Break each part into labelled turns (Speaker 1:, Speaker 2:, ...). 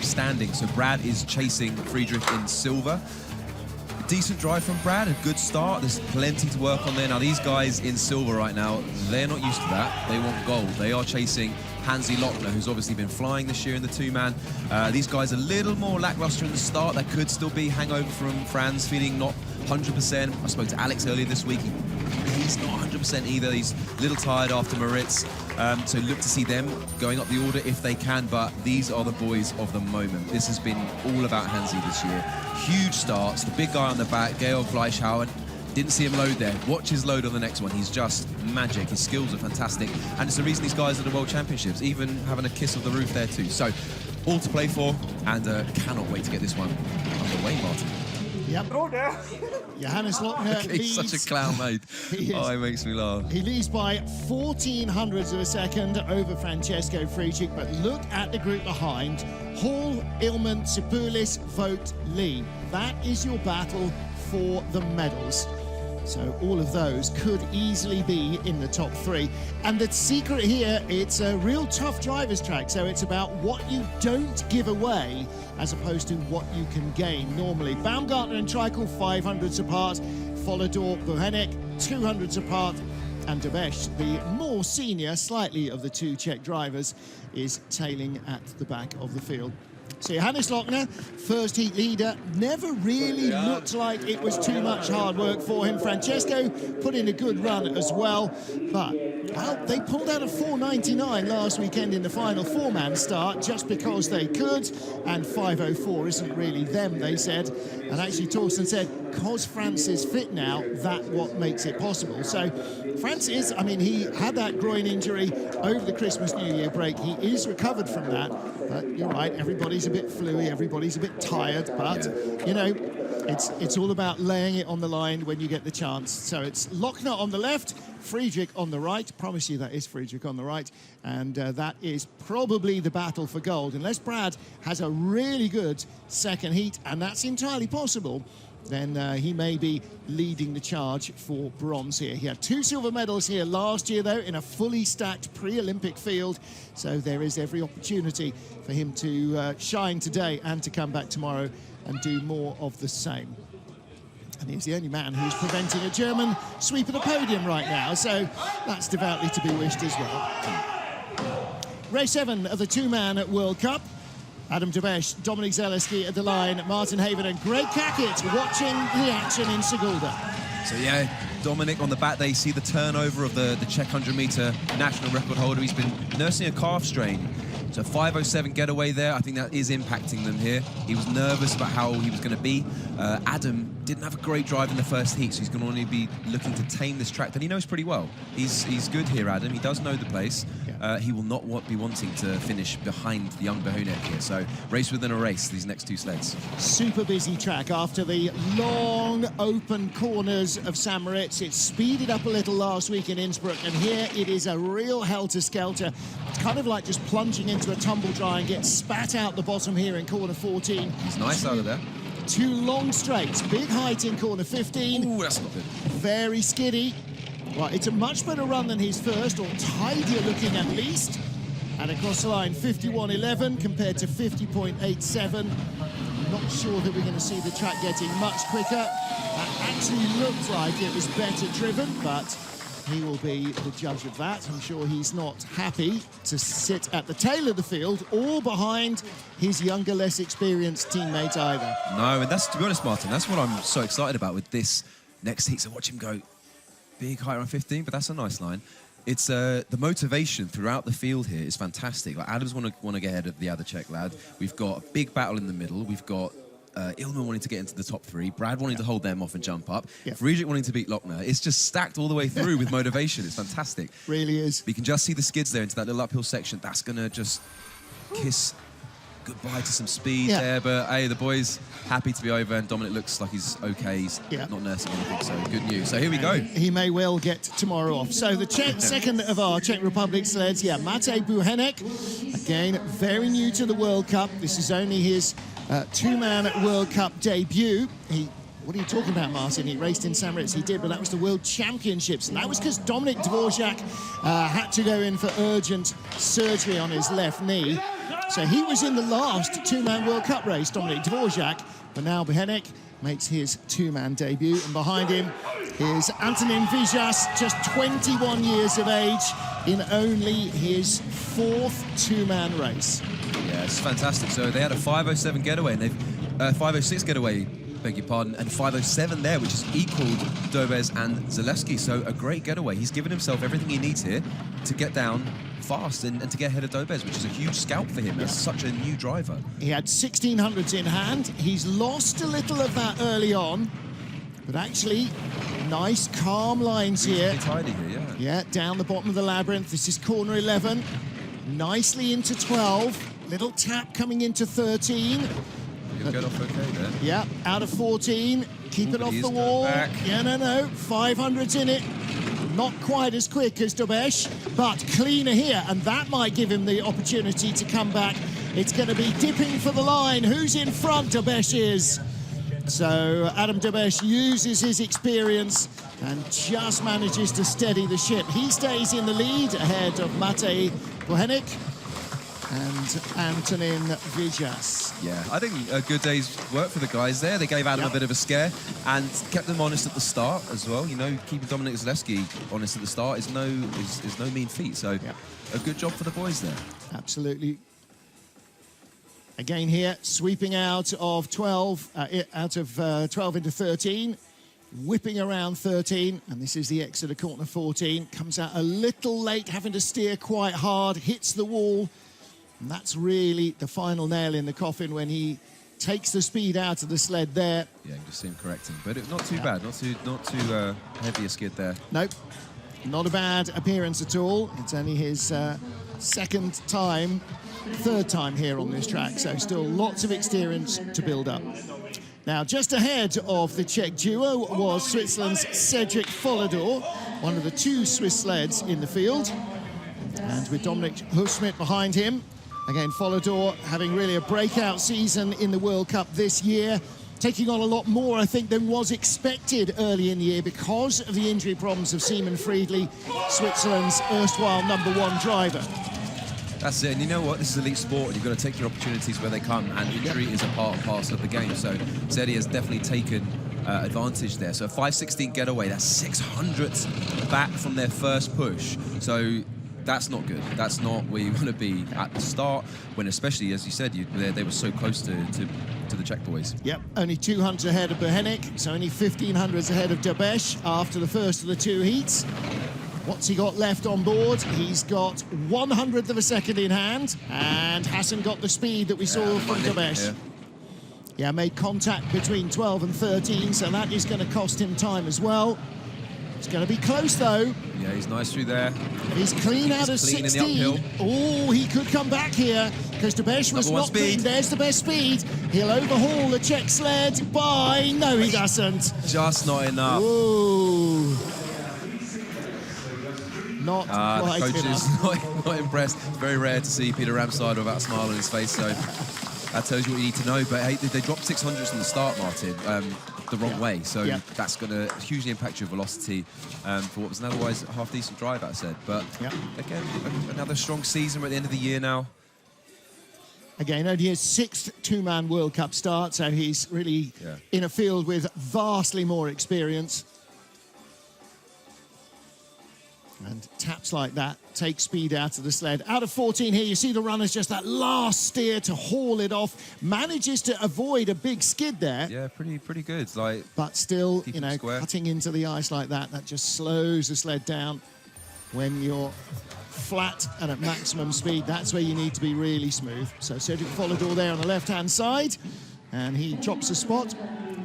Speaker 1: standing. So Brad is chasing Friedrich in silver. Decent drive from Brad, a good start. There's plenty to work on there. Now, these guys in silver right now, they're not used to that. They want gold. They are chasing Hansi Lochner, who's obviously been flying this year in the two-man. These guys a little more lackluster in the start. That could still be hangover from Franz, feeling not 100%. I spoke to Alex earlier this week. He's not 100% either. He's a little tired after Moritz. So look to see them going up the order if they can, but these are the boys of the moment. This has been all about Hansi this year. Huge starts, the big guy on the back, Georg Fleischhauer. Didn't see him load there. Watch his load on the next one. He's just magic. His skills are fantastic. And it's the reason these guys are the World Championships, even having a kiss of the roof there too. So all to play for, and cannot wait to get this one underway, Martin.
Speaker 2: Yep. Johannes Lochner
Speaker 1: He's
Speaker 2: leads.
Speaker 1: such a clown, mate. Oh, it makes me laugh.
Speaker 2: He leads by 0.14 of a second over Francesco Friedrich, but look at the group behind. Hall, Illman, Sipoulis, Vogt, Lee. That is your battle for the medals. So all of those could easily be in the top three. And the secret here, it's a real tough driver's track. So it's about what you don't give away as opposed to what you can gain normally. Baumgartner and Treichel, 500s apart. Fidor, Buchenek, 200s apart. And Debesch, the more senior, slightly of the two Czech drivers, is tailing at the back of the field. So Johannes Lochner, first heat leader, never really looked like it was too much hard work for him. Francesco put in a good run as well, but well, they pulled out a 4.99 last weekend in the final four-man start just because they could, and 5.04 isn't really them, they said. And actually Torsten said, because France is fit now, that's what makes it possible. So France is, I mean, he had that groin injury over the Christmas-New Year break. He is recovered from that, but you're right, everybody's a bit fluey, everybody's a bit tired, but, you know, it's all about laying it on the line when you get the chance. So it's Lochner on the left, Friedrich on the right. Promise you that is Friedrich on the right. And that is probably the battle for gold. Unless Brad has a really good second heat, and that's entirely possible, then he may be leading the charge for bronze here. He had 2 silver medals here last year, though, in a fully stacked pre-Olympic field. So there is every opportunity for him to shine today and to come back tomorrow and do more of the same. And he's the only man who's preventing a German sweep of the podium right now, so that's devoutly to be wished as well. Race 7 of the two-man World Cup. Adam Debesch, Dominik Zaleski at the line, Martin Haven and Greg Cackett watching the action in Sigulda.
Speaker 1: So yeah, Dominik on the back, they see the turnover of the Czech 100-meter national record holder. He's been nursing a calf strain. So 5.07 getaway there, I think that is impacting them here. He was nervous about how he was going to be. Adam didn't have a great drive in the first heat, so he's going to only be looking to tame this track that he knows pretty well. He's good here, Adam. He does know the place. He will not be wanting to finish behind the young Buchenek here. So race within a race, these next two sleds.
Speaker 2: Super busy track after the long open corners of St. Moritz. It speeded up a little last week in Innsbruck, and here it is a real helter-skelter. It's kind of like just plunging into a tumble dry and get spat out the bottom here in corner 14.
Speaker 1: He's nice out of there.
Speaker 2: 2 long straights, big height in corner 15.
Speaker 1: Ooh, that's not good.
Speaker 2: Very skiddy. Well, it's a much better run than his first, or tidier looking at least. And across the line, 51.11 compared to 50.87. Not sure that we're going to see the track getting much quicker. That actually looked like it was better driven, but he will be the judge of that. I'm sure he's not happy to sit at the tail of the field or behind his younger, less experienced teammate either.
Speaker 1: No, and that's, to be honest, Martin, that's what I'm so excited about with this next heat. So watch him go big height around 15, but that's a nice line. It's the motivation throughout the field here is fantastic. Like, Adams want to get ahead of the other Czech lad. We've got a big battle in the middle. We've got Illman wanting to get into the top 3, Brad wanting to hold them off and jump up, Friedrich wanting to beat Lochner. It's just stacked all the way through with motivation. It's fantastic.
Speaker 2: Really is.
Speaker 1: We can just see the skids there into that little uphill section. That's going to just kiss goodbye to some speed there, but hey, the boys happy to be over, and Dominik looks like he's okay. He's not nursing anything, so good news. So here we go.
Speaker 2: He may well get tomorrow off. So the second of our Czech Republic sleds, Matej Buchenek, again, very new to the World Cup. This is only his two-man World Cup debut. What are you talking about, Martin? He raced in St. Moritz. He did, but that was the World Championships. And that was because Dominik Dvorak had to go in for urgent surgery on his left knee. So he was in the last two-man World Cup race, Dominik Dvorak, but now Bochenek makes his two-man debut, and behind him is Antonin Vijas, just 21 years of age, in only his fourth two-man race.
Speaker 1: Yeah, it's fantastic. So they had a 5:07 getaway, and they've 5:06 getaway, beg your pardon, and 5:07 there, which has equaled Dobes and Zalewski. So a great getaway. He's given himself everything he needs here to get down fast and to get ahead of Dobes, which is a huge scalp for him as such a new driver.
Speaker 2: He had 1600s in hand. He's lost a little of that early on, but actually, nice calm lines here.
Speaker 1: Tidy here, yeah.
Speaker 2: Yeah, down the bottom of the labyrinth. This is corner 11. Nicely into 12. Little tap coming into 13.
Speaker 1: He'll get off okay there.
Speaker 2: Yeah, out of 14. Keep it off the
Speaker 1: going
Speaker 2: wall.
Speaker 1: back.
Speaker 2: Yeah, no. 500's in it. Not quite as quick as Dobes, but cleaner here, and that might give him the opportunity to come back. It's going to be dipping for the line. Who's in front? Dobes is. So Adam Dobes uses his experience and just manages to steady the ship. He stays in the lead ahead of Matej Bochenek and Antonin Vijas.
Speaker 1: Yeah, I think a good day's work for the guys there. They gave Adam a bit of a scare and kept them honest at the start as well. You know, keeping Dominik Zalewski honest at the start is no mean feat. So a good job for the boys there.
Speaker 2: Absolutely. Again here, sweeping out of 12, 12 into 13, whipping around 13, and this is the exit of corner 14. Comes out a little late, having to steer quite hard, hits the wall. And that's really the final nail in the coffin when he takes the speed out of the sled there.
Speaker 1: Yeah, you just see him correcting, but not too bad, not too heavy a skid there.
Speaker 2: Nope, not a bad appearance at all. It's only his third time here on this track, so still lots of experience to build up. Now, just ahead of the Czech duo was Switzerland's Cedric Fidor, one of the two Swiss sleds in the field, and with Dominik Husschmidt behind him. Again, Fidor having really a breakout season in the World Cup this year, taking on a lot more, I think, than was expected early in the year because of the injury problems of Simon Friedli, Switzerland's erstwhile #1 driver.
Speaker 1: That's it, and you know what? This is elite sport, and you've got to take your opportunities where they come, and injury is a part and parcel of the game. So Zeddy has definitely taken advantage there. So a 5:16 getaway, that's 600th back from their first push. So that's not good. That's not where you want to be at the start, when especially, as you said, they were so close to the Czech boys.
Speaker 2: Yep, only 200 ahead of Bochenek, so only 1500s ahead of Dobes after the first of the two heats. What's he got left on board? He's got 100th of a second in hand, and hasn't got the speed that we saw from Dobes. Yeah, made contact between 12 and 13, so that is going to cost him time as well. It's going to be close, though.
Speaker 1: Yeah, he's nice through there.
Speaker 2: He's clean out of 16. Oh, he could come back here, because Dobes was not clean. There's the best speed. He'll overhaul the Czech sled by... No, he doesn't.
Speaker 1: Just not enough.
Speaker 2: Ooh. Not quite
Speaker 1: the coach
Speaker 2: enough.
Speaker 1: is not impressed. It's very rare to see Peter Ramside without a smile on his face, so that tells you what you need to know. But hey, they dropped 600s from the start, Martin, the wrong way, so that's going to hugely impact your velocity for what was an otherwise half-decent drive, that said. But again, another strong season. We're at the end of the year now.
Speaker 2: Again, only his 6th two-man World Cup start, so he's really in a field with vastly more experience. And taps like that take speed out of the sled. Out of 14 here, you see the runners just that last steer to haul it off. Manages to avoid a big skid there.
Speaker 1: Yeah, pretty good.
Speaker 2: But still, you know, cutting into the ice like that, that just slows the sled down. When you're flat and at maximum speed, that's where you need to be really smooth. So Cedric Fidor there on the left-hand side, and he drops a spot.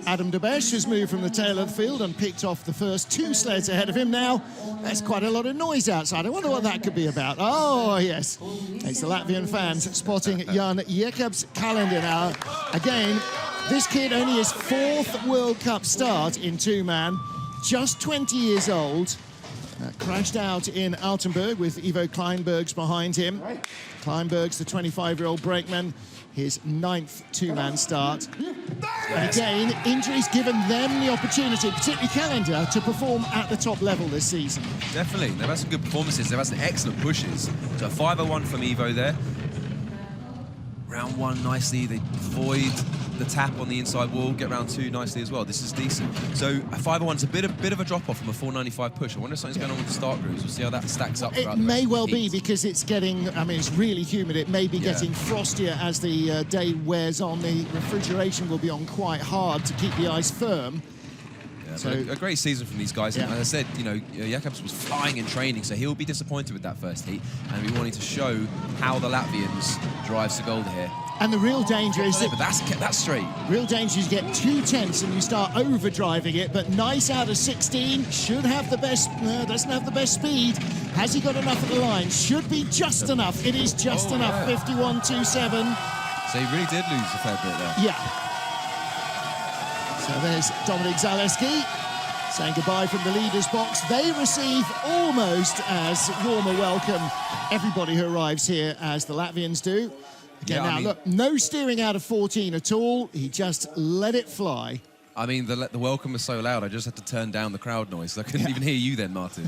Speaker 2: Adam Dobes has moved from the tail of the field and picked off the first two sleds ahead of him now. There's quite a lot of noise outside. I wonder what that could be about. Oh, yes. It's the Latvian fans spotting Jan Jekab's calendar now. Again, this kid only his 4th World Cup start in two-man, just 20 years old. Crashed out in Altenburg with Ivo Kleinbergs behind him. Kleinbergs, the 25-year-old brakeman, his 9th two-man start. And again, injuries given them the opportunity, particularly Calendar, to perform at the top level this season.
Speaker 1: Definitely. They've had some good performances. They've had some excellent pushes. So a 501 from Ivo there. round 1 nicely. They avoid the tap on the inside wall, get round 2 nicely as well. This is decent. So a 501 is a bit of a drop off from a 495 push. I wonder if something's going on with the start grooves. We'll see how that stacks up.
Speaker 2: It may well be because it's getting, I mean, it's really humid. It may be getting frostier as the day wears on. The refrigeration will be on quite hard to keep the ice firm.
Speaker 1: So a great season from these guys. And as I said, you know, Jakobs was flying in training, so he'll be disappointed with that first heat and be wanting to show how the Latvians drive Sigulda here.
Speaker 2: And the real danger is that...
Speaker 1: But that's straight.
Speaker 2: Real danger is you get 2 tenths and you start overdriving it, but nice out of 16, should have the best, doesn't have the best speed. Has he got enough at the line? Should be just enough. It is just enough, 51.27.
Speaker 1: So he really did lose a fair bit there.
Speaker 2: Yeah. So there's Dominik Zaleski saying goodbye from the leaders' box. They receive almost as warm a welcome everybody who arrives here as the Latvians do. Again, now, look, no steering out of 14 at all. He just let it fly.
Speaker 1: I mean, the welcome was so loud, I just had to turn down the crowd noise. I couldn't even hear you then, Martin.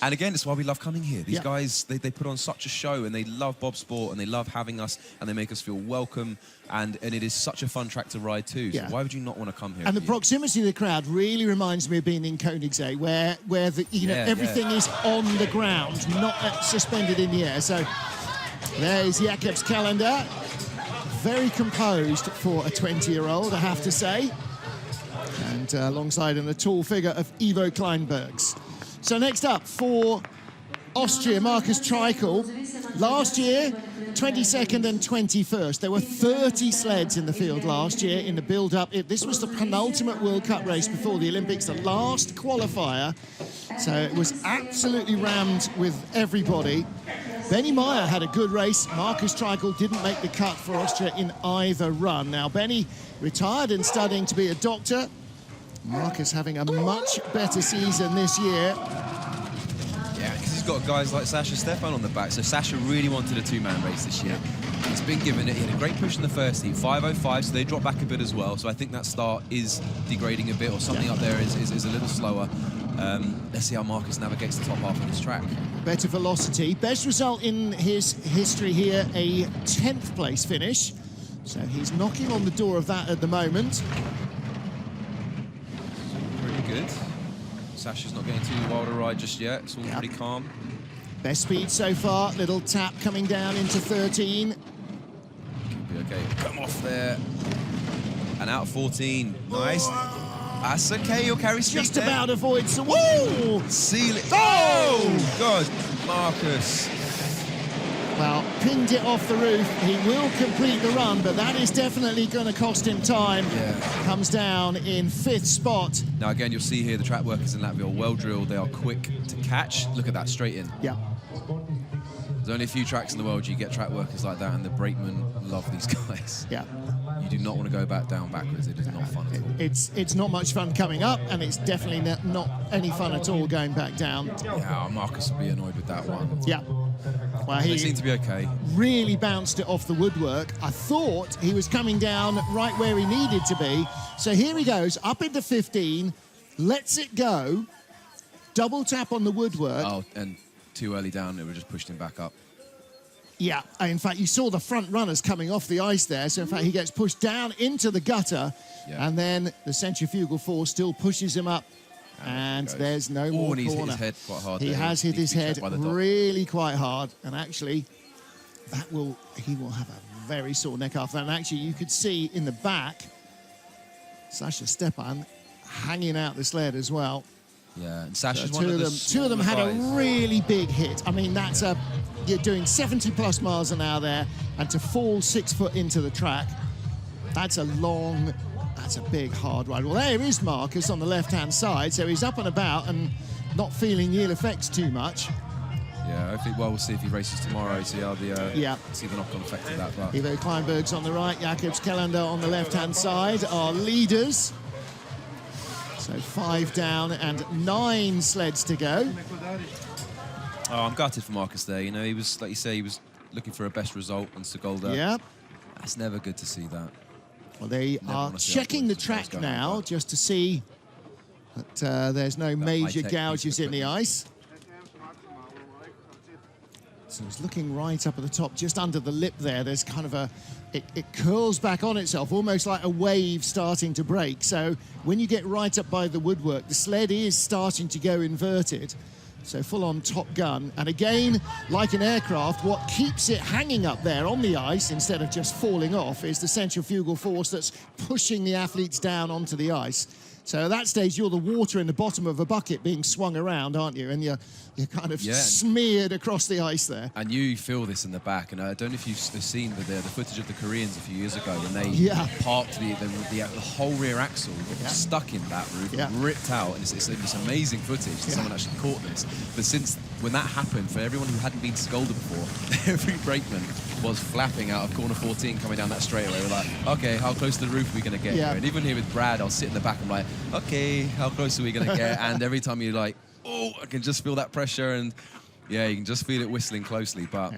Speaker 1: And again, it's why we love coming here. These guys, they put on such a show, and they love Bob Sport, and they love having us, and they make us feel welcome, and it is such a fun track to ride too. So why would you not want to come here?
Speaker 2: And the proximity of the crowd really reminds me of being in Koenigsegg, where the, everything is on the ground, not suspended in the air. So there's Jakob's calendar. Very composed for a 20-year-old, I have to say. And alongside him, the tall figure of Ivo Kleinbergs. So next up for Austria, Markus Treichel. Last year, 22nd and 21st. There were 30 sleds in the field last year in the build-up. This was the penultimate World Cup race before the Olympics, the last qualifier. So it was absolutely rammed with everybody. Benny Meyer had a good race. Markus Treichel didn't make the cut for Austria in either run. Now, Benny retired and studying to be a doctor. Markus having a much better season this year.
Speaker 1: Yeah, because he's got guys like Sasha Stefan on the back. So Sasha really wanted a 2-man race this year. He's been given it. He had a great push in the first heat, 5:05, so they dropped back a bit as well. So I think that start is degrading a bit, or something up there is a little slower. Let's see how Markus navigates the top half of this track.
Speaker 2: Better velocity. Best result in his history here, a 10th place finish. So he's knocking on the door of that at the moment.
Speaker 1: Pretty good. Sasha's not getting too wild a ride just yet. It's all pretty calm.
Speaker 2: Best speed so far. Little tap coming down into 13.
Speaker 1: Could be okay. Come off there. And out of 14. Nice. That's okay, you'll carry speed.
Speaker 2: Just about avoids the wall.
Speaker 1: Seal it. Oh, God, Markus.
Speaker 2: Well, pinned it off the roof. He will complete the run, but that is definitely going to cost him time. Comes down in 5th spot.
Speaker 1: Now, again, you'll see here the track workers in Latvia are well drilled. They are quick to catch. Look at that, straight in.
Speaker 2: Yeah.
Speaker 1: There's only a few tracks in the world where you get track workers like that, and the brakemen love these guys.
Speaker 2: Yeah.
Speaker 1: You do not want to go down backwards. It is not fun at all.
Speaker 2: It's not much fun coming up, and it's definitely not any fun at all going back down.
Speaker 1: Yeah, Markus will be annoyed with that one.
Speaker 2: Yeah. Well, he
Speaker 1: seemed to be okay.
Speaker 2: Really bounced it off the woodwork. I thought he was coming down right where he needed to be. So here he goes, up into 15, lets it go, double tap on the woodwork.
Speaker 1: Oh, and too early down, it would just pushed him back up.
Speaker 2: Yeah, in fact, you saw the front runners coming off the ice there. So, in fact, he gets pushed down into the gutter, and then the centrifugal force still pushes him up, and there's no more
Speaker 1: and he's
Speaker 2: corner.
Speaker 1: hit his head quite hard.
Speaker 2: He has hit his head really quite hard, and actually, he will have a very sore neck after that. And actually, you could see in the back, Sasha Stepan hanging out the sled as well.
Speaker 1: Yeah, and Sasha's
Speaker 2: so
Speaker 1: one of the
Speaker 2: two of them had a really big hit. I mean, that's you're doing 70+ miles an hour there, and to fall 6 foot into the track, that's a big hard ride. Well, there is Markus on the left-hand side, so he's up and about and not feeling ill effects too much.
Speaker 1: Yeah, I think, well, we'll see if he races tomorrow, see how see the knock-on effect of that. But
Speaker 2: Ivo Kleinbergs on the right, Jakobs Kelander on the left-hand side are leaders. So 5 down and 9 sleds to go.
Speaker 1: Oh, I'm gutted for Markus there. You know, he was, like you say, he was looking for a best result on Sigulda.
Speaker 2: Yeah.
Speaker 1: That's never good to see that.
Speaker 2: Well, they are checking the track now just to see that there's no major gouges in the ice. So it's looking right up at the top, just under the lip there. There's kind of it curls back on itself, almost like a wave starting to break. So when you get right up by the woodwork, the sled is starting to go inverted. So full on Top Gun. And again, like an aircraft, what keeps it hanging up there on the ice instead of just falling off is the centrifugal force that's pushing the athletes down onto the ice. So at that stage, you're the water in the bottom of a bucket being swung around, aren't you? And you're kind of smeared across the ice there.
Speaker 1: And you feel this in the back. And I don't know if you've seen the footage of the Koreans a few years ago when they parked the whole rear axle stuck in that roof, ripped out. And it's amazing footage that someone actually caught this. But since when that happened, for everyone who hadn't been to Sigulda before, every brakeman was flapping out of corner 14 coming down that straightaway. We're like, okay, how close to the roof are we going to get here? And even here with Brad, I'll sit in the back and I'm like, okay, how close are we going to get? And every time you're like, oh, I can just feel that pressure, and yeah, you can just feel it whistling closely. But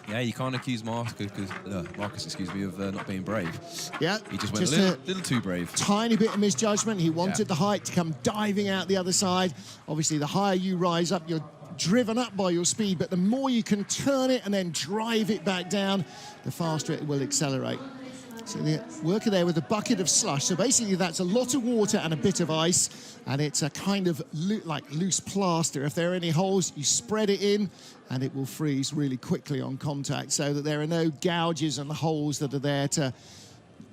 Speaker 1: yeah, you can't accuse Marcus, of not being brave.
Speaker 2: Yeah,
Speaker 1: he just went a little too brave.
Speaker 2: Tiny bit of misjudgment. He wanted the height to come diving out the other side. Obviously, the higher you rise up, you're driven up by your speed, but the more you can turn it and then drive it back down, the faster it will accelerate. So the worker there with a bucket of slush. So basically that's a lot of water and a bit of ice, and it's a kind of like loose plaster. If there are any holes, you spread it in and it will freeze really quickly on contact, so that there are no gouges and holes that are there to,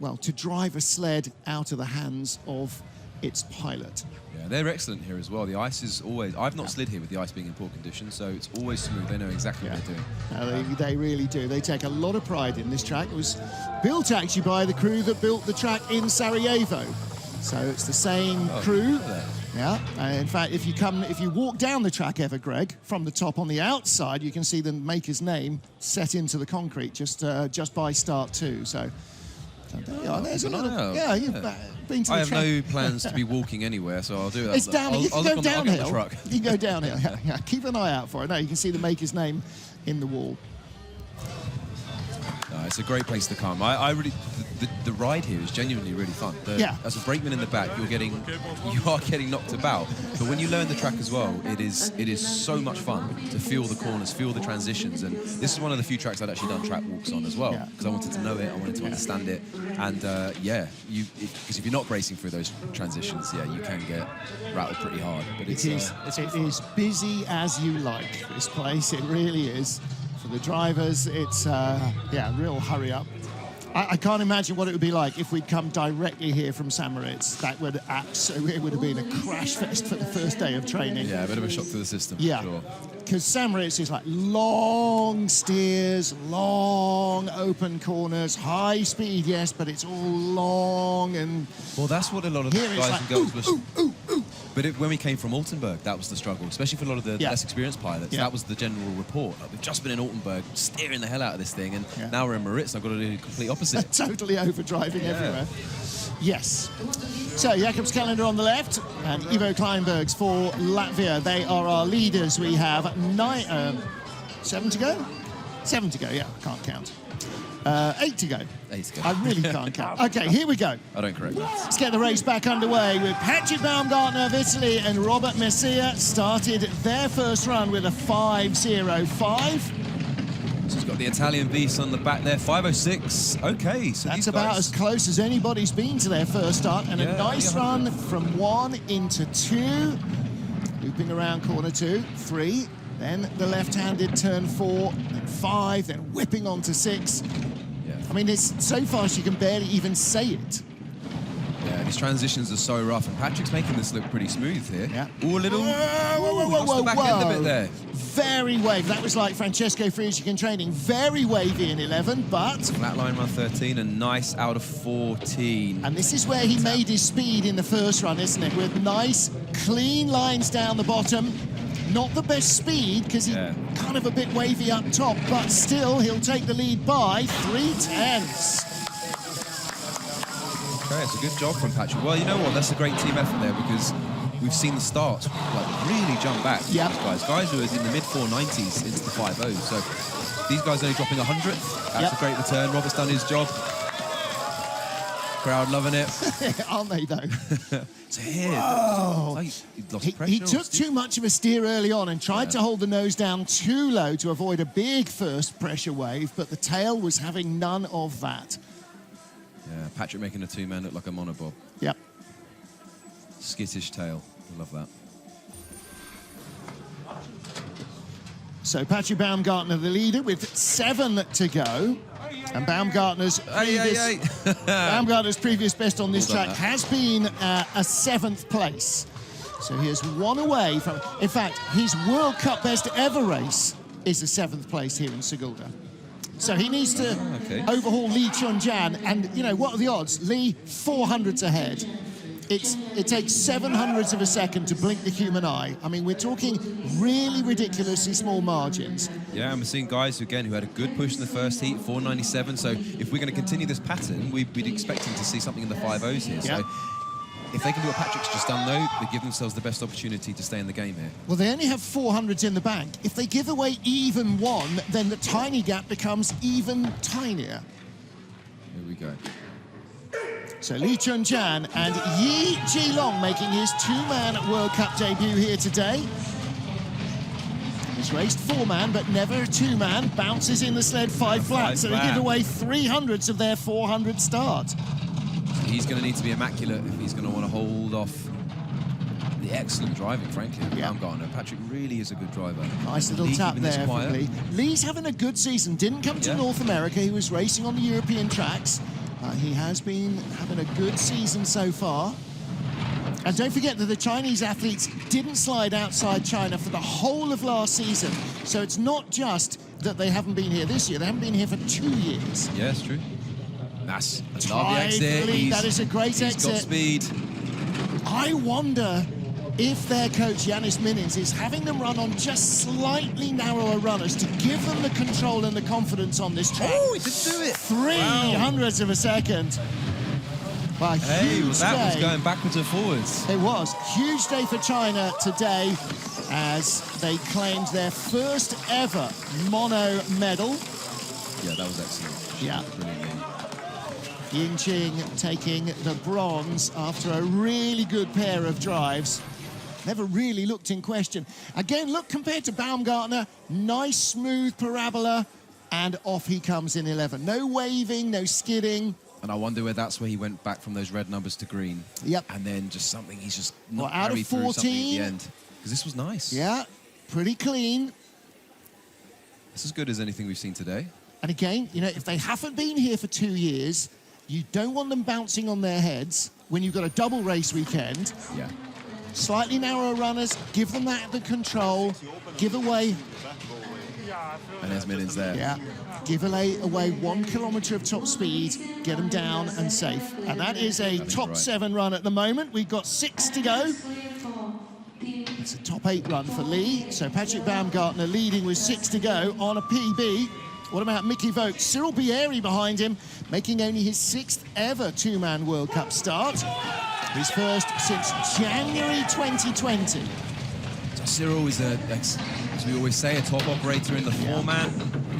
Speaker 2: well, to drive a sled out of the hands of its pilot.
Speaker 1: Yeah, they're excellent here as well. The ice is always... I've not slid here with the ice being in poor condition, so it's always smooth. They know exactly what they're doing.
Speaker 2: They really do. They take a lot of pride in this track. It was built actually by the crew that built the track in Sarajevo. So it's the same crew. Yeah, in fact, if you walk down the track ever, Greg, from the top on the outside, you can see the maker's name set into the concrete just by start 2. So there's another. Yeah, you've been to the
Speaker 1: I have
Speaker 2: track.
Speaker 1: no plans to be walking anywhere, so I'll do that.
Speaker 2: It's down. You can go downhill.
Speaker 1: You
Speaker 2: can go downhill. Yeah, keep an eye out for it. No, you can see the maker's name in the wall.
Speaker 1: It's a great place to come. I really, the ride here is genuinely really fun. As a brakeman in the back, you are getting knocked about. But when you learn the track as well, it is so much fun to feel the corners, feel the transitions. And this is one of the few tracks I'd actually done track walks on as well, because I wanted to know it, I wanted to understand it. And because if you're not bracing through those transitions, you can get rattled pretty hard. But it is
Speaker 2: busy as you like, this place. It really is. For the drivers, it's real hurry up. I can't imagine what it would be like if we'd come directly here from Samoritz. That would it would have been a crash fest for the first day of training.
Speaker 1: Yeah, a bit of a shock to the system.
Speaker 2: Yeah, because Samoritz is like long steers, long open corners, high speed, yes, but it's all long and.
Speaker 1: Well, that's what a lot of guys and girls were. But when we came from Altenburg, that was the struggle, especially for a lot of the less experienced pilots. That was the general report. Like, we've just been in Altenburg, steering the hell out of this thing, and now we're in Maritz, and I've got to do the complete opposite.
Speaker 2: Totally overdriving everywhere. Yes. So Jakob's calendar on the left, and Ivo Kleinberg's for Latvia. They are our leaders. We have 7 to go? 7 to go, yeah, I can't count. 8 to go.
Speaker 1: 8 to go.
Speaker 2: I really can't count. Okay, here we go.
Speaker 1: I don't correct that.
Speaker 2: Let's get the race back underway with Patrick Baumgartner of Italy and Robert Messier started their first run with a 5:05.
Speaker 1: So he's got the Italian beast on the back there, 5:06. Okay, so
Speaker 2: that's about as close as anybody's been to their first start, and a nice run from 1 into 2, looping around corner 2, 3. Then the left-handed turn 4, then 5, then whipping on to 6. I mean, it's so fast you can barely even say it.
Speaker 1: Yeah, these transitions are so rough, and Patrick's making this look pretty smooth here.
Speaker 2: Yeah.
Speaker 1: Ooh, a little... Whoa, back end a bit there.
Speaker 2: Very wavy. That was like Francesco Friedrich in training. Very wavy in 11, but...
Speaker 1: Flat line run 13, and nice out of 14.
Speaker 2: And this is where he made his speed in the first run, isn't it? With nice, clean lines down the bottom. Not the best speed, because he's kind of a bit wavy up top, but still, he'll take the lead by 3/10.
Speaker 1: Okay, it's a good job from Patrick. Well, you know what? That's a great team effort there, because we've seen the starts really jump back.
Speaker 2: Yeah.
Speaker 1: Guys who are in the mid-490s into the 5.0. So these guys only dropping 100. That's a great return. Robert's done his job. Crowd loving it.
Speaker 2: Aren't they, though?
Speaker 1: So here,
Speaker 2: Whoa. He took too much of a steer early on and tried to hold the nose down too low to avoid a big first pressure wave, but the tail was having none of that.
Speaker 1: Yeah, Patrick making a two-man look like a monobob.
Speaker 2: Yep.
Speaker 1: Skittish tail. I love that.
Speaker 2: So Patrick Baumgartner, the leader, with 7 to go. And Baumgartner's previous best on this track has been a 7th place. So he is 1 away from... In fact, his World Cup best ever race is a 7th place here in Sigulda. So he needs to overhaul Lee Chun-jan. And, you know, what are the odds? Lee, 400s ahead. It takes 700ths of a second to blink the human eye. I mean, we're talking really ridiculously small margins.
Speaker 1: Yeah, and we're seeing guys, who had a good push in the first heat, 497. So if we're going to continue this pattern, we'd expect to see something in the 5.0s here. Yep. So if they can do what Patrick's just done, though, they give themselves the best opportunity to stay in the game here. Well,
Speaker 2: they only have 400s in the bank. If they give away even 1, then the tiny gap becomes even tinier.
Speaker 1: Here we go.
Speaker 2: So Lee Chun-jan and Yi Ji-long making his 2-man World Cup debut here today. He's raced 4-man, but never a 2-man. Bounces in the sled 5 flat, so they give away 300ths of their 400 start.
Speaker 1: He's going to need to be immaculate if he's going to want to hold off the excellent driving, frankly, of Baumgartner. Patrick really is a good driver.
Speaker 2: Nice little tap there for Lee. Lee's having a good season. Didn't come to North America. He was racing on the European tracks. He has been having a good season so far. And don't forget that the Chinese athletes didn't slide outside China for the whole of last season. So it's not just that they haven't been here this year. They haven't been here for 2 years.
Speaker 1: Yeah, it's true. That's a lovely exit.
Speaker 2: That is a great exit.
Speaker 1: He's got speed.
Speaker 2: I wonder if their coach, Yanis Minins, is having them run on just slightly narrower runners to give them the control and the confidence on this track.
Speaker 1: Oh, he did do it.
Speaker 2: 300ths of a second.
Speaker 1: Hey, well, that was going backwards and forwards.
Speaker 2: It was. Huge day for China today as they claimed their first ever mono medal.
Speaker 1: Yeah, that was excellent.
Speaker 2: Yeah.
Speaker 1: Brilliantly.
Speaker 2: Yingqing taking the bronze after a really good pair of drives. Never really looked in question. Again, look, compared to Baumgartner, nice smooth parabola, and off he comes in 11. No waving, no skidding.
Speaker 1: And I wonder where that's where he went back from those red numbers to green.
Speaker 2: Yep.
Speaker 1: And then just something he's just not
Speaker 2: out of 14
Speaker 1: through something at the end. Because this was nice.
Speaker 2: Yeah, pretty clean.
Speaker 1: It's as good as anything we've seen today.
Speaker 2: And again, you know, if they haven't been here for 2 years, you don't want them bouncing on their heads when you've got a double race weekend.
Speaker 1: Yeah.
Speaker 2: Slightly narrower runners, give them the control, give away...
Speaker 1: And there's Minins there.
Speaker 2: Yeah, give away 1 kilometre of top speed, get them down and safe. And that is a top 7 run at the moment. We've got 6 to go. It's a top 8 run for Lee. So Patrick Baumgartner leading with 6 to go on a PB. What about Mickey Vogt? Cyril Bieri behind him, making only his 6th ever 2-man World Cup start. His first since January 2020.
Speaker 1: So Cyril is, as we always say, a top operator in the 4-man.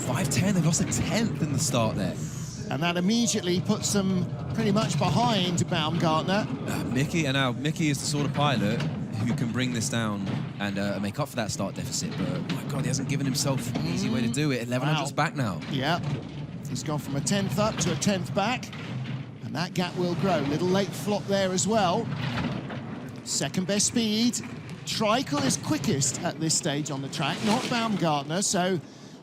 Speaker 1: 5'10", they've lost a 10th in the start there.
Speaker 2: And that immediately puts them pretty much behind Baumgartner.
Speaker 1: Mickey is the sort of pilot who can bring this down and make up for that start deficit. But, my God, he hasn't given himself an easy way to do it. 1100's back now.
Speaker 2: Yeah, he's gone from a 10th up to a 10th back. And that gap will grow. Little late flop there as well. Second best speed. Treichel is quickest at this stage on the track, not Baumgartner, so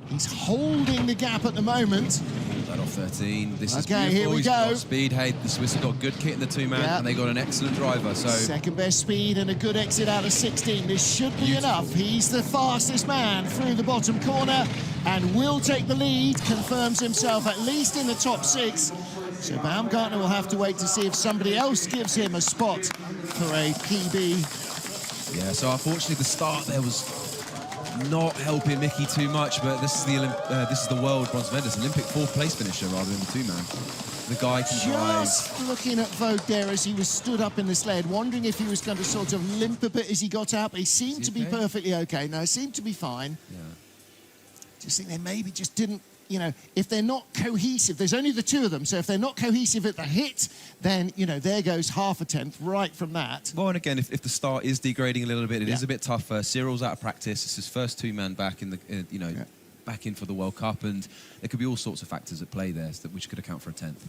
Speaker 2: he's holding the gap at the moment.
Speaker 1: That off 13. This is
Speaker 2: beautiful. Here we
Speaker 1: He's
Speaker 2: go.
Speaker 1: got speed. Hey, the Swiss have got good kit in the 2-man, and they got an excellent driver. So
Speaker 2: second best speed and a good exit out of 16. This should be enough. He's the fastest man through the bottom corner and will take the lead. Confirms himself at least in the top 6. So Baumgartner will have to wait to see if somebody else gives him a spot for a PB.
Speaker 1: Yeah, so unfortunately the start there was not helping Mickey too much, but this is the world bronze medalist, Olympic 4th place finisher rather than the 2-man. The guy can drive.
Speaker 2: Just looking at Vogt there as he was stood up in the sled, wondering if he was going to sort of limp a bit as he got out, but he seemed to be perfectly okay. No, seemed to be fine.
Speaker 1: Yeah.
Speaker 2: Just think they maybe just didn't you know, if they're not cohesive, there's only the two of them, so if they're not cohesive at the hit, then, you know, there goes half a tenth right from that.
Speaker 1: Well, and again, if the start is degrading a little bit, it is a bit tougher. Cyril's out of practice. It's his first two-man back in the, back in for the World Cup, and there could be all sorts of factors at play there which could account for a tenth.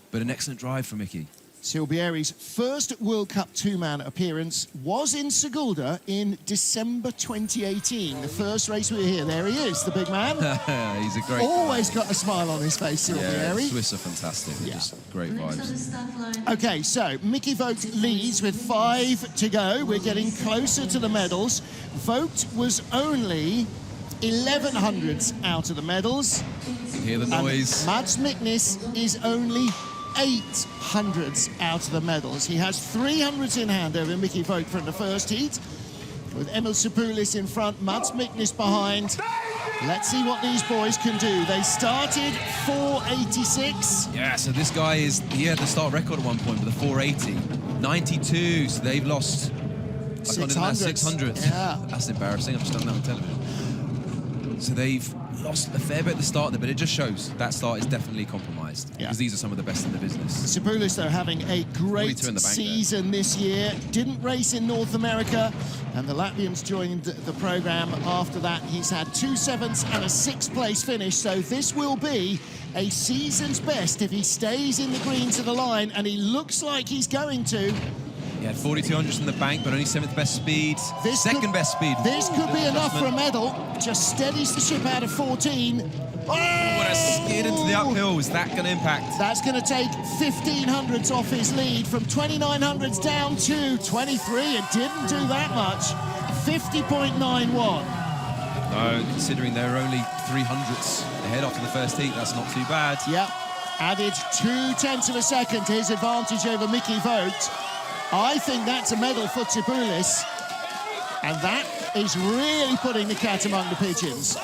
Speaker 1: But an excellent drive from Mickey.
Speaker 2: Silbieri's first World Cup two-man appearance was in Sigulda in December 2018. The first race we were here. There he is, the big man.
Speaker 1: He's a great
Speaker 2: Always
Speaker 1: guy.
Speaker 2: got a smile on his face, Silbieri.
Speaker 1: Yeah, Swiss are fantastic. They're just great vibes.
Speaker 2: Okay, so Mickey Vogt leads with 5 to go. We're getting closer to the medals. Vogt was only 11 hundredths out of the medals.
Speaker 1: Hear the noise.
Speaker 2: And Mads Miknes is only 8 hundredths out of the medals. He has 3 hundredths in hand over Mickey Vogt from the first heat, with Emil Sepoulis in front, Mads Miknes behind. Let's see what these boys can do. They started 486.
Speaker 1: Yeah, so this guy he had the start record at one point with a 480. 92, so they've lost 600.
Speaker 2: Yeah.
Speaker 1: That's embarrassing. I've just done that on television. So they've lost a fair bit at the start there, but it just shows that start is definitely compromised, because these are some of the best in the business.
Speaker 2: Sepoulis, though, having a great season this year. Didn't race in North America, and the Latvians joined the program after that. He's had 2 7ths and a 6th place finish, so this will be a season's best if he stays in the green to the line, and he looks like he's going to.
Speaker 1: He had 4200s in the bank, but only 7th best speed. Second best speed.
Speaker 2: This could be enough for a medal. Just steadies the ship out of 14.
Speaker 1: Oh, what a skid into the uphill. Is that going to impact?
Speaker 2: That's going to take 1500s off his lead from 2900s down to 23. It didn't do that much. 50.91.
Speaker 1: No, considering they were only 300ths ahead after the first heat, that's not too bad.
Speaker 2: Yep. Added 0.2 of a second to his advantage over Mickey Vogt. I think that's a medal for Sepoulis, and that is really putting the cat among the pigeons.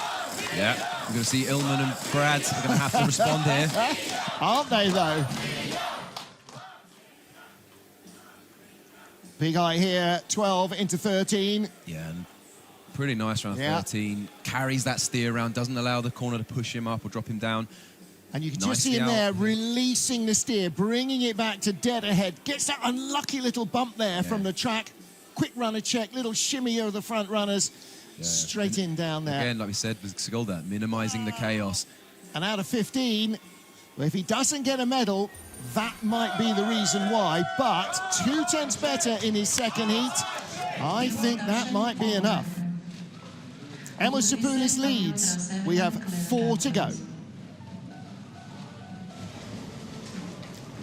Speaker 1: Yeah, we're going to see Ilman and Brad are going to have to respond here.
Speaker 2: Aren't they, though? Big eye here, 12 into 13.
Speaker 1: Yeah, and pretty nice round 13. Carries that steer around, doesn't allow the corner to push him up or drop him down.
Speaker 2: And you can just see him there releasing the steer, bringing it back to dead ahead. Gets that unlucky little bump there from the track. Quick runner check, little shimmy of the front runners. Straight in down there.
Speaker 1: Again, like we said, with Sigulda, minimising the chaos.
Speaker 2: And out of 15, well, if he doesn't get a medal, that might be the reason why. But 0.2 better in his second heat. I think that might be enough. Emil Sepoulis leads. We have 4 to go.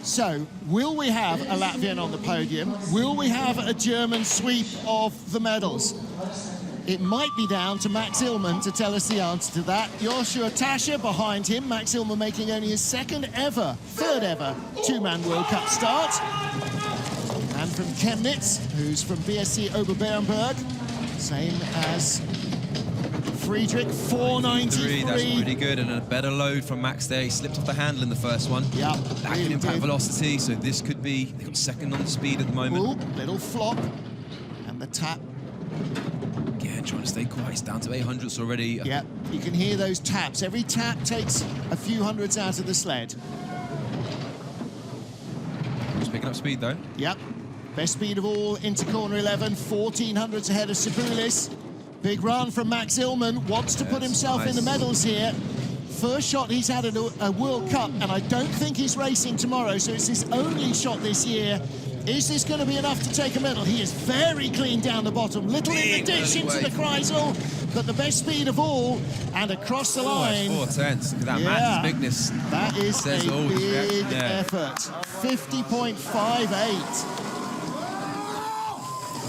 Speaker 2: So, will we have a Latvian on the podium? Will we have a German sweep of the medals? It might be down to Max Illmann to tell us the answer to that. Joshua Tascher behind him. Max Illmann making only his third ever two-man World Cup start. And from Chemnitz, who's from BSC Oberbayernburg, same as Friedrich, 493.
Speaker 1: That's pretty good, and a better load from Max there. He slipped off the handle in the first one.
Speaker 2: Yeah,
Speaker 1: that can impact velocity, so this could be, they've got second on the speed at the moment.
Speaker 2: Ooh, little flop, and the tap.
Speaker 1: Again, trying to stay quiet. He's down to 800s already.
Speaker 2: Yeah, you can hear those taps. Every tap takes a few hundreds out of the sled.
Speaker 1: He's picking up speed, though.
Speaker 2: Yep, best speed of all into corner 11, 1400s ahead of Sepoulis. Big run from Max Illmann, wants to put himself in the medals here. First shot he's had at a World Cup, and I don't think he's racing tomorrow, so it's his only shot this year. Is this going to be enough to take a medal? He is very clean down the bottom, little in the ditch into the Kreisel, but the best speed of all, and across the line.
Speaker 1: 4/10. Look at that Max's bigness.
Speaker 2: That is a big effort. 50.58.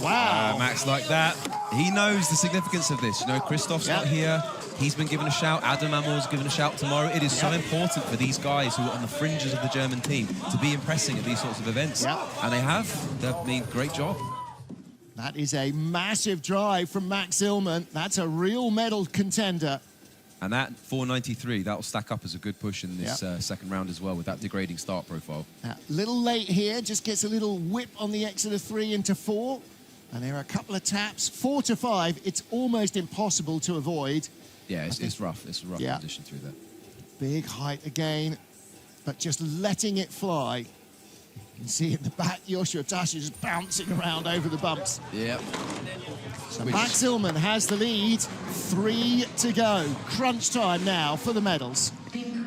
Speaker 2: Wow.
Speaker 1: Max like that. He knows the significance of this. You know, Christoph's not here. He's been given a shout. Adam Amor's given a shout tomorrow. It is so important for these guys who are on the fringes of the German team to be impressing at these sorts of events. And they have. I mean, great job.
Speaker 2: That is a massive drive from Max Illmann. That's a real medal contender.
Speaker 1: And that 493, that'll stack up as a good push in this second round as well with that degrading start profile.
Speaker 2: A little late here, just gets a little whip on the exit of 3 into 4. And there are a couple of taps. 4 to 5, it's almost impossible to avoid.
Speaker 1: Yeah, it's rough. It's a rough position through there.
Speaker 2: Big height again, but just letting it fly. You can see in the back, Joshua Tasha just bouncing around over the bumps.
Speaker 1: Yep.
Speaker 2: So Max Illmann has the lead, 3 to go. Crunch time now for the medals.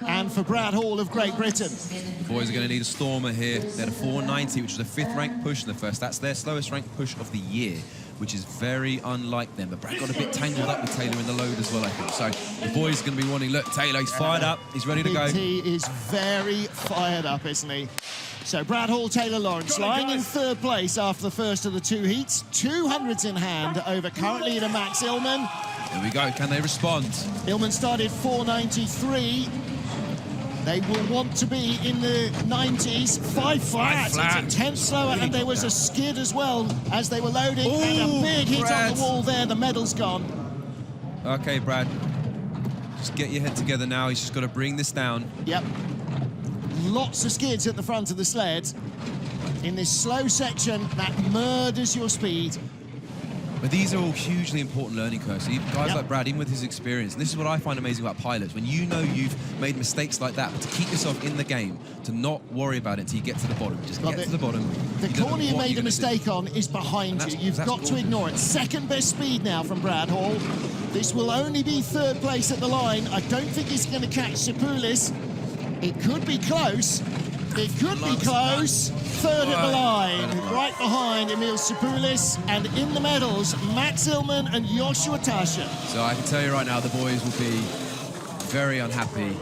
Speaker 2: And for Brad Hall of Great Britain.
Speaker 1: The boys are going to need a stormer here. They're at 490, which is a 5th ranked push in the first. That's their slowest ranked push of the year, which is very unlike them. But Brad got a bit tangled up with Taylor in the load as well, I think. So the boys are going to be wanting, look, Taylor, he's fired up. He's ready to go.
Speaker 2: He is very fired up, isn't he? So Brad Hall, Taylor Lawrence, lying in 3rd place after the first of the 2 heats. 200s in hand over currently to Max Illmann.
Speaker 1: There we go. Can they respond?
Speaker 2: Illmann started 493. They will want to be in the 90s. 5 flat. It's a 10th slower, and there was a skid as well as they were loading.
Speaker 1: Ooh,
Speaker 2: and a big hit
Speaker 1: Brad.
Speaker 2: on the wall there. The medal's gone.
Speaker 1: Okay, Brad. Just get your head together now. He's just got to bring this down.
Speaker 2: Yep. Lots of skids at the front of the sled. In this slow section, that murders your speed.
Speaker 1: But these are all hugely important learning curves. So guys
Speaker 2: Yep.
Speaker 1: like Brad, even with his experience, and this is what I find amazing about pilots, when you know you've made mistakes like that, but to keep yourself in the game, to not worry about it until you get to the bottom. Just get to the bottom.
Speaker 2: The
Speaker 1: You don't
Speaker 2: corner
Speaker 1: know
Speaker 2: you
Speaker 1: what
Speaker 2: made
Speaker 1: you're
Speaker 2: a
Speaker 1: gonna
Speaker 2: mistake
Speaker 1: do.
Speaker 2: on is behind you. You've
Speaker 1: that's
Speaker 2: got to
Speaker 1: gorgeous.
Speaker 2: ignore it. Second best speed now from Brad Hall. This will only be 3rd place at the line. I don't think he's going to catch Sipoulis. It could be close. It could be close. 3rd at the line, right behind Emil Sipoulis. And in the medals, Max Illmann and Joshua Tasha.
Speaker 1: So I can tell you right now, the boys will be very unhappy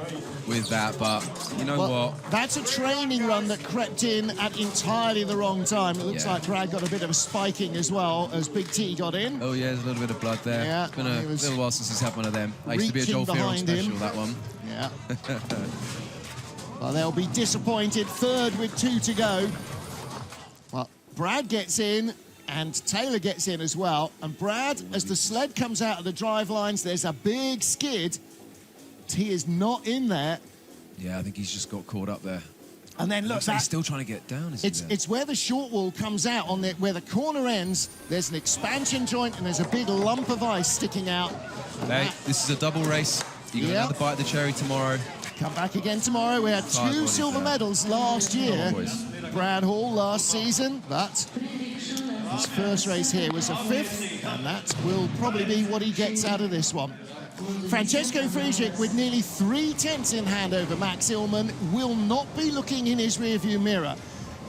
Speaker 1: with that, but you know what?
Speaker 2: That's a training run that crept in at entirely the wrong time. It looks like Brad got a bit of a spiking as well as Big T got in.
Speaker 1: Oh yeah, there's a little bit of blood there.
Speaker 2: Yeah,
Speaker 1: It's been a little while since he's had one of them. I used to be a
Speaker 2: reaching
Speaker 1: Joel Fearon
Speaker 2: behind
Speaker 1: special,
Speaker 2: him.
Speaker 1: that one.
Speaker 2: Yeah. Well, they'll be disappointed. 3rd with 2 to go. Well, Brad gets in and Taylor gets in as well. And Brad, as the sled comes out of the drive lines, there's a big skid. He is not in there.
Speaker 1: Yeah, I think he's just got caught up there.
Speaker 2: And then look,
Speaker 1: He's still trying to get down, isn't he?
Speaker 2: it's where the short wall comes out on where the corner ends. There's an expansion joint and there's a big lump of ice sticking out.
Speaker 1: Hey, this is a double race. You're going to have to bite the cherry tomorrow.
Speaker 2: Come back again tomorrow. We had 2 silver medals last year. Brad Hall last season, but his first race here was a 5th, and that will probably be what he gets out of this one. Francesco Friedrich, with nearly 3/10 in hand over Max Illmann, will not be looking in his rearview mirror.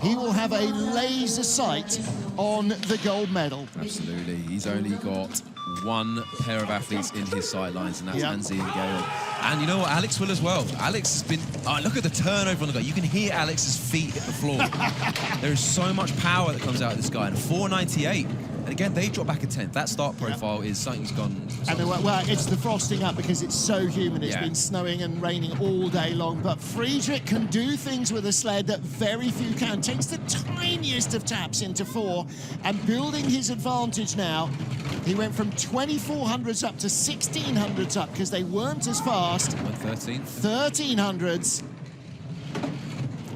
Speaker 2: He will have a laser sight on the gold medal.
Speaker 1: Absolutely. He's only got 1 pair of athletes in his sidelines, and that's Anzi and Gale. And you know what? Alex will as well. Alex has been... Oh, look at the turnover on the guy. You can hear Alex's feet hit the floor. There is so much power that comes out of this guy. And 498. And again, they drop back a 10th. That start profile is something's gone...
Speaker 2: And well, it's the frosting up because it's so humid. It's
Speaker 1: Yeah.
Speaker 2: been snowing and raining all day long. But Friedrich can do things with a sled that very few can. Takes the tiniest of taps into 4 and building his advantage now. He went from 2400s up to 1600s up because they weren't as fast.
Speaker 1: 13.
Speaker 2: 1300s.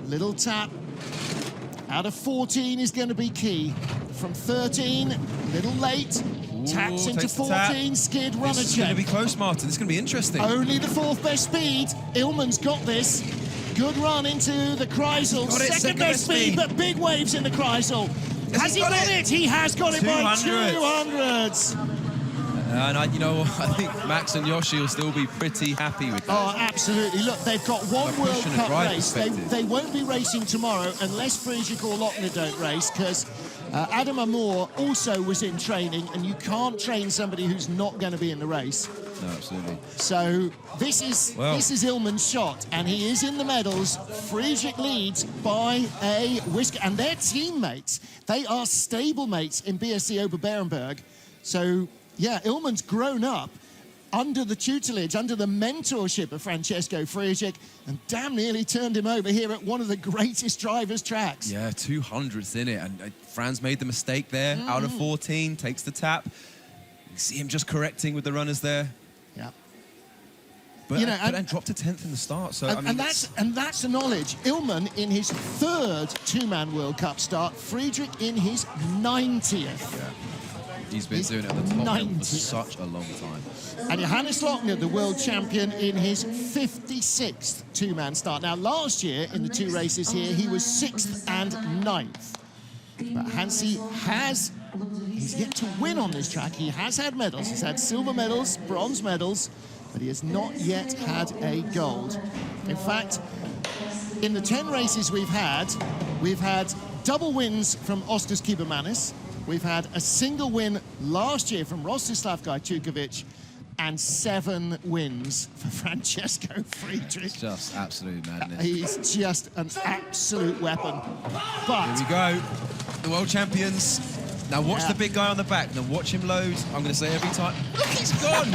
Speaker 2: Little tap. Out of 14 is going to be key. From 13, a little late. Taps into
Speaker 1: takes the tap.
Speaker 2: 14, skid, runner
Speaker 1: This is going to
Speaker 2: check.
Speaker 1: be close, Martin. This is going to be interesting.
Speaker 2: Only the 4th best speed. Illmann's got this. Good run into the Kreisel.
Speaker 1: Got it,
Speaker 2: Second best speed, but big waves in the Kreisel. Has he got it? He has got it by 200s.
Speaker 1: And you know what? I think Max and Yoshi will still be pretty happy with that.
Speaker 2: Oh, absolutely. Look, they've got one
Speaker 1: From a
Speaker 2: World
Speaker 1: push and a
Speaker 2: Cup
Speaker 1: drive
Speaker 2: race.
Speaker 1: perspective.
Speaker 2: They won't be racing tomorrow unless Friedrich or Lochner don't race, because Adam Amour also was in training, and you can't train somebody who's not going to be in the race.
Speaker 1: No, absolutely.
Speaker 2: So this is Illmann's shot, and he is in the medals. Friedrich leads by a whisker, and they're teammates. They are stablemates in BSC Oberberenberg. So, yeah, Illmann's grown up under the tutelage, under the mentorship of Francesco Friedrich, and damn nearly turned him over here at one of the greatest drivers' tracks.
Speaker 1: Yeah, 200s in it, and Franz made the mistake there. Out of 14, takes the tap. You see him just correcting with the runners there.
Speaker 2: Yeah.
Speaker 1: But,
Speaker 2: You know,
Speaker 1: and dropped a 10th in the start. So I mean,
Speaker 2: and that's the knowledge. Illmann in his 3rd two-man World Cup start, Friedrich in his 90th.
Speaker 1: He's been doing it at the top level for such a long time.
Speaker 2: And Johannes Lochner, the world champion, in his 56th two-man start. Now, last year, in the 2 races here, he was 6th and 9th. But Hansi he's yet to win on this track. He has had medals. He's had silver medals, bronze medals, but he has not yet had a gold. In fact, in the 10 races we've had double wins from Oskars Kibermanis. We've had a single win last year from Rostislav Gajtukovic, and 7 wins for Francesco Friedrich.
Speaker 1: It's just absolute madness.
Speaker 2: He's just an absolute weapon. But
Speaker 1: here we go, the world champions. Now watch the big guy on the back. Now watch him load. I'm going to say every time. Look, he's gone.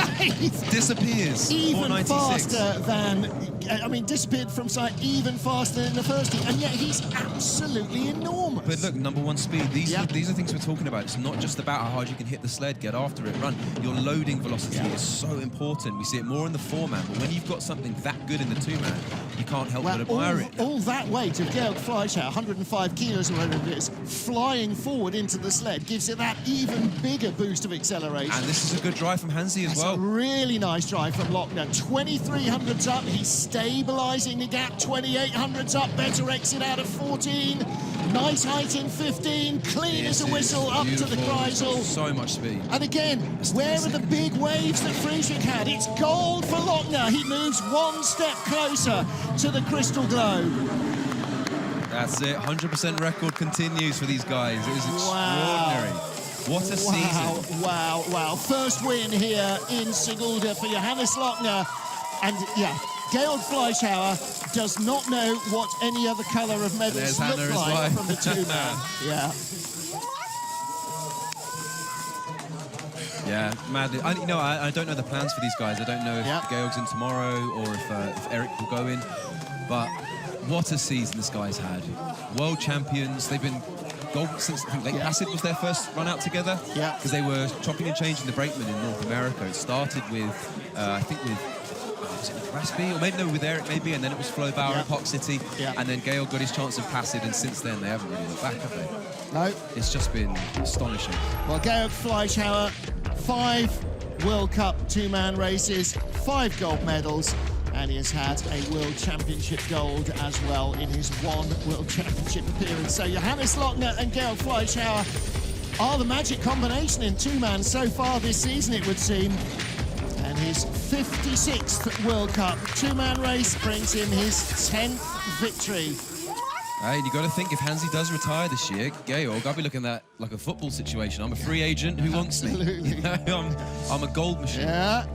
Speaker 1: Disappears.
Speaker 2: Even faster than, I mean, disappeared from sight even faster than in the first heat, and yet he's absolutely enormous.
Speaker 1: But look, #1 speed. These are things we're talking about. It's not just about how hard you can hit the sled, get after it, run. Your loading velocity is so important. We see it more in the 4-man, but when you've got something that good in the 2-man, you can't help but admire it.
Speaker 2: All that weight of Georg Fleischauer, 105 kilos or whatever it is, flying forward into the sled, gives it that even bigger boost of acceleration.
Speaker 1: And this is a good drive from Hansi as well.
Speaker 2: A really nice drive from Lochner. 2300s up, he's stabilising the gap. 2800s up, better exit out of 14. Nice height in 15, clean as a whistle up to the Kreisel.
Speaker 1: So much speed.
Speaker 2: And again, where are the big waves that Friedrich had? It's gold for Lochner. He moves 1 step closer to the crystal globe.
Speaker 1: That's it, 100% record continues for these guys. It is extraordinary. What a season.
Speaker 2: Wow. First win here in Sigulda for Johannes Lochner. And Georg Fleischauer does not know what any other colour of medals look like from the 2-man.
Speaker 1: Yeah, madly. I don't know the plans for these guys. I don't know if Georg's in tomorrow or if Eric will go in. But what a season this guy's had. World champions. They've been gold since, I think, Lake Placid was their first run out together.
Speaker 2: Yeah.
Speaker 1: Because they were chopping and changing the brakeman in North America. It started with, I think with, was it with Raspi? Or maybe, no, with Eric maybe, and then it was Flo Bauer in Park City. Yeah. And then Georg got his chance in Placid, and since then they haven't really looked back, have they?
Speaker 2: No.
Speaker 1: It's just been astonishing.
Speaker 2: Well, Georg Fleischauer, 5 World Cup 2-man races, 5 gold medals, and he has had a World Championship gold as well in his 1 World Championship appearance. So Johannes Lochner and Georg Fleischauer are the magic combination in 2-man so far this season, it would seem. And his 56th World Cup 2-man race brings him his 10th victory.
Speaker 1: Hey, you got to think, if Hansi does retire this year, Georg, I'll be looking at that like a football situation. I'm a free agent. Who wants me? You know, I'm a gold machine.
Speaker 2: Yeah.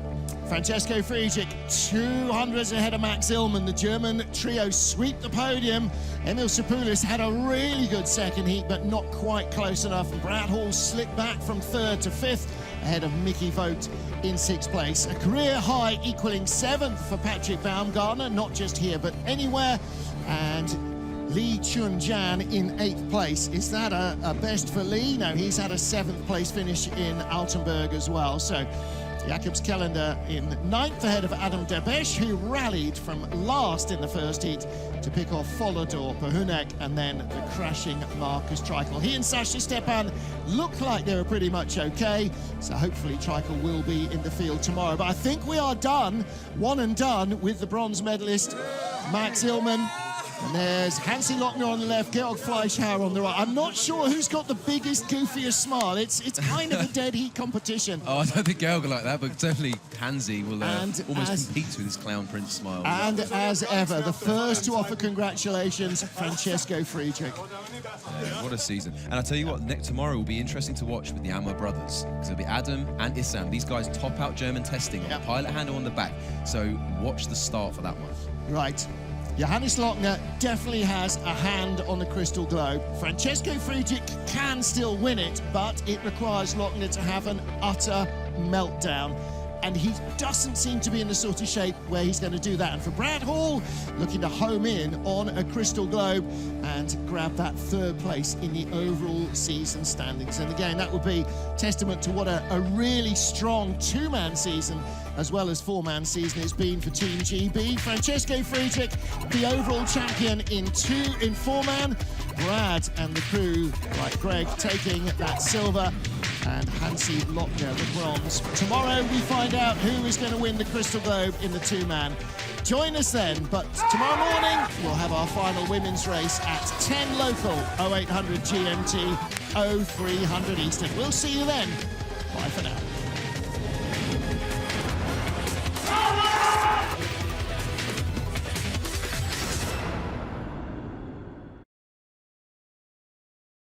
Speaker 2: Francesco Friedrich, 200s ahead of Max Illmann. The German trio sweep the podium. Emil Sapoulis had a really good second heat, but not quite close enough. And Brad Hall slipped back from 3rd to 5th, ahead of Mickey Vogt in 6th place. A career high equaling 7th for Patrick Baumgartner, not just here, but anywhere. And Lee Chun-Jan in 8th place. Is that a best for Lee? No, he's had a 7th place finish in Altenburg as well. So Jakobs Kellender in 9th ahead of Adam Debesh, who rallied from last in the first heat to pick off Folodor, Pahunek, and then the crashing Marcus Treichel. He and Sasha Stepan look like they were pretty much okay, so hopefully Treichel will be in the field tomorrow. But I think we are done, one and done, with the bronze medalist, Max Illmann. And there's Hansi Lochner on the left, Georg Fleischauer on the right. I'm not sure who's got the biggest, goofiest smile. It's kind of a dead heat competition.
Speaker 1: Oh, I don't think Georg will like that, but definitely Hansi will almost compete with his clown prince smile.
Speaker 2: And as ever, the first to offer congratulations, Francesco Friedrich.
Speaker 1: Yeah, what a season. And I'll tell you what, tomorrow will be interesting to watch with the Ammer brothers, because it'll be Adam and Issam. These guys top out German testing, on the pilot handle on the back. So watch the start for that one.
Speaker 2: Right. Johannes Lochner definitely has a hand on the crystal globe. Francesco Friedrich can still win it, but it requires Lochner to have an utter meltdown. And he doesn't seem to be in the sort of shape where he's going to do that. And for Brad Hall, looking to home in on a crystal globe and grab that 3rd place in the overall season standings. And again, that would be testament to what a really strong 2-man season as well as 4-man season it's been for Team GB. Francesco Friedrich, the overall champion in 4-man. Brad and the crew, like Greg, taking that silver. and Hansi Lochner, the bronze. Tomorrow we find out who is going to win the Crystal Globe in the two-man. Join us then, but tomorrow morning we'll have our final women's race at 10 local, 0800 GMT, 0300 Eastern. We'll see you then. Bye for now.